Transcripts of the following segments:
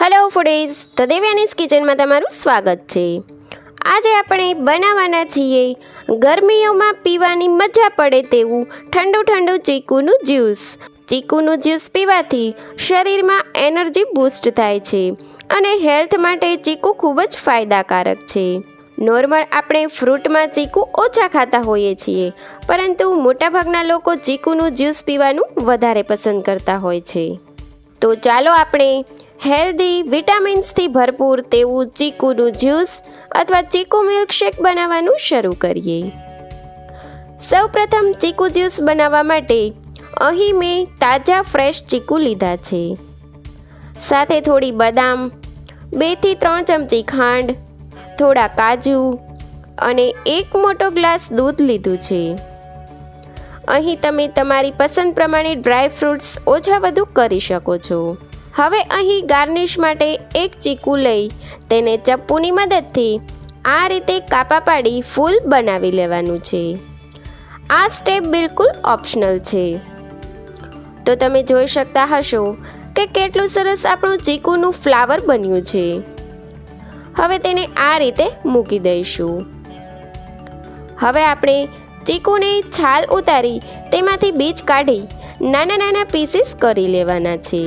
Hello foodies, તો દેવ્યાનીઝ કિચનમાં તમારું સ્વાગત છે। આજે આપણે બનાવવાના છીએ ગરમીઓમાં પીવાની મજા પડે તેવું ઠંડુ ઠંડુ ચીકુનું જ્યુસ। ચીકુનું જ્યુસ પીવાથી શરીરમાં એનર્જી બૂસ્ટ થાય છે અને હેલ્થ માટે ચીકુ ખૂબ જ ફાયદાકારક છે। નોર્મલ આપણે ફ્રૂટમાં ચીકુ ઓછા ખાતા હોઈએ છીએ, પરંતુ મોટાભાગના લોકો ચીકુનું જ્યુસ પીવાનું વધારે પસંદ કરતા હોય છે। તો ચાલો આપણે હેલ્ધી વિટામિન્સથી ભરપૂર તેવું ચીકુનું જ્યુસ અથવા ચીકુ મિલ્કશેક બનાવવાનું શરૂ કરીએ। સૌપ્રથમ ચીકુ જ્યુસ બનાવવા માટે અહીં મેં તાજા ફ્રેશ ચીકુ લીધા છે। સાથે થોડી બદામ, 2 થી 3 ચમચી ખાંડ, થોડા કાજુ અને 1 મોટો ગ્લાસ દૂધ લીધું છે। અહીં તમે તમારી પસંદ પ્રમાણે ડ્રાય ફ્રૂટ્સ ઓછા વધુ કરી શકો છો। હવે અહીં ગાર્નિશ માટે એક ચીકુ લઈ તેને ચપ્પુની મદદથી આ રીતે કાપા પાડી ફૂલ બનાવી લેવાનું છે। આ સ્ટેપ બિલકુલ ઓપ્શનલ છે। તો તમે જોઈ શકતા હશો કે કેટલું સરસ આપણું ચીકુનું ફ્લાવર બન્યું છે। હવે તેને આ રીતે મૂકી દઈશું। હવે આપણે ચીકુને છાલ ઉતારી તેમાંથી બીજ કાઢી નાના નાના પીસીસ કરી લેવાના છે।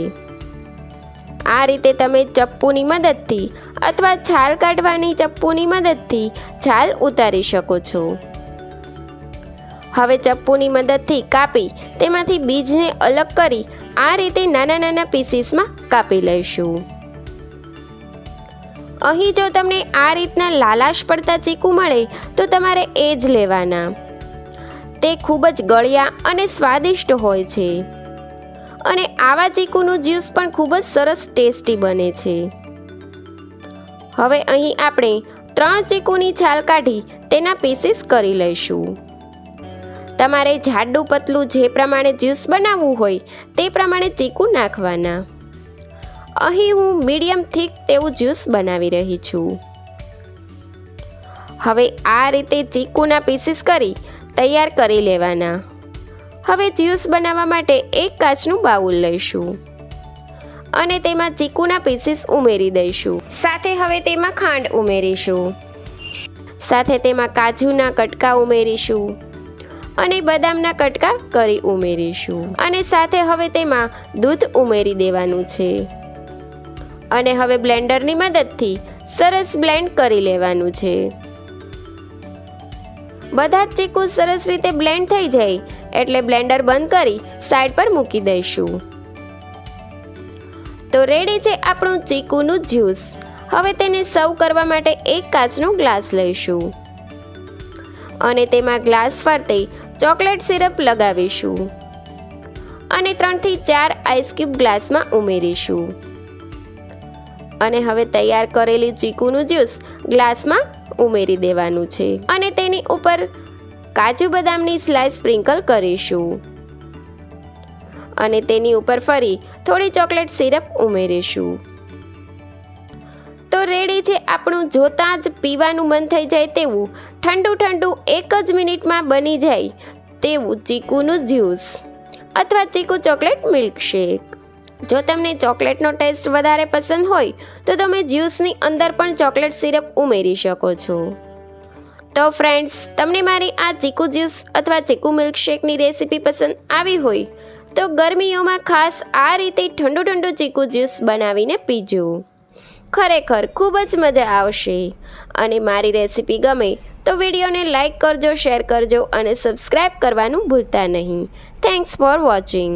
આ રીતે તમે ચપ્પુની મદદથી અથવા છાલ કાઢવાની ચપ્પુની મદદથી છાલ ઉતારી શકો છો। હવે ચપ્પુની મદદથી કાપી તેમાંથી બીજને અલગ કરી આ રીતે નાના નાના પીસીસમાં કાપી લઈશું। અહીં જો તમને આ રીતના લાલાશ પડતા ચીકુ મળે તો તમારે એ જ લેવાના। તે ખૂબ જ ગળ્યા અને સ્વાદિષ્ટ હોય છે અને આવા ચીકુનું જ્યુસ પણ ખૂબ જ સરસ ટેસ્ટી બને છે। હવે અહીં આપણે 3 ચીકુની છાલ કાઢી તેના પીસીસ કરી લઈશું। તમારે જાડું પતલું જે પ્રમાણે જ્યુસ બનાવવું હોય તે પ્રમાણે ચીકુ નાખવાના। અહીં હું મીડિયમ થીક તેવું જ્યુસ બનાવી રહી છું। હવે આ રીતે ચીકુના પીસીસ કરી તૈયાર કરી લેવાના। હવે જ્યુસ બનાવવા માટે એક કાચનું બાઉલ લઈશું અને તેમાં ચીકુના પીસીસ ઉમેરી દઈશું। સાથે હવે તેમાં ખાંડ ઉમેરીશું, સાથે તેમાં કાજુના કટકા ઉમેરીશું અને બદામના કટકા કરી ઉમેરીશું અને સાથે હવે તેમાં દૂધ ઉમેરી દેવાનું છે અને હવે બ્લેન્ડરની મદદથી સરસ બ્લેન્ડ કરી લેવાનું છે। બધા જ ચીકુ સરસ રીતે બ્લેન્ડ થઈ જાય એટલે બ્લેન્ડર બંધ કરી સાઈડ પર મૂકી દઈશું। તો રેડી છે આપણું ચીકુનું જ્યુસ। હવે તેને સર્વ કરવા માટે એક કાચનો ગ્લાસ લઈશું અને તેમાં ગ્લાસ ફરતે ચોકલેટ સિરપ લગાવીશું અને 3 થી 4 આઈસ ક્યુબ ગ્લાસમાં ઉમેરીશું અને હવે તૈયાર કરેલી ચીકુનું જ્યુસ ગ્લાસમાં ઉમેરી દેવાનું છે અને તેની ઉપર કાજુ બદામની સ્લાઇસ સ્પ્રિંકલ કરીશું અને તેની ઉપર ફરી થોડી ચોકલેટ સિરપ ઉમેરીશું। તો રેડી છે આપણું જોતાં જ પીવાનું મન થઈ જાય તેવું ઠંડુ ઠંડુ 1 જ મિનિટમાં બની જાય તેવું ચીકુનું જ્યુસ અથવા ચીકુ ચોકલેટ મિલ્કશેક। જો તમને ચોકલેટનો ટેસ્ટ વધારે પસંદ હોય તો તમે જ્યુસની અંદર પણ ચોકલેટ સિરપ ઉમેરી શકો છો। તો ફ્રેન્ડ્સ, તમને મારી આ ચીકુ જ્યુસ અથવા ચીકુ મિલ્કશેકની રેસીપી પસંદ આવી હોય તો ગરમીઓમાં ખાસ આ રીતે ઠંડુ ઠંડુ ચીકુ જ્યુસ બનાવીને પીજો। ખરેખર ખૂબ જ મજા આવશે અને મારી રેસીપી ગમે તો વિડીયોને લાઈક કરજો, શેર કરજો અને સબસ્ક્રાઈબ કરવાનું ભૂલતા નહીં। Thanks for watching.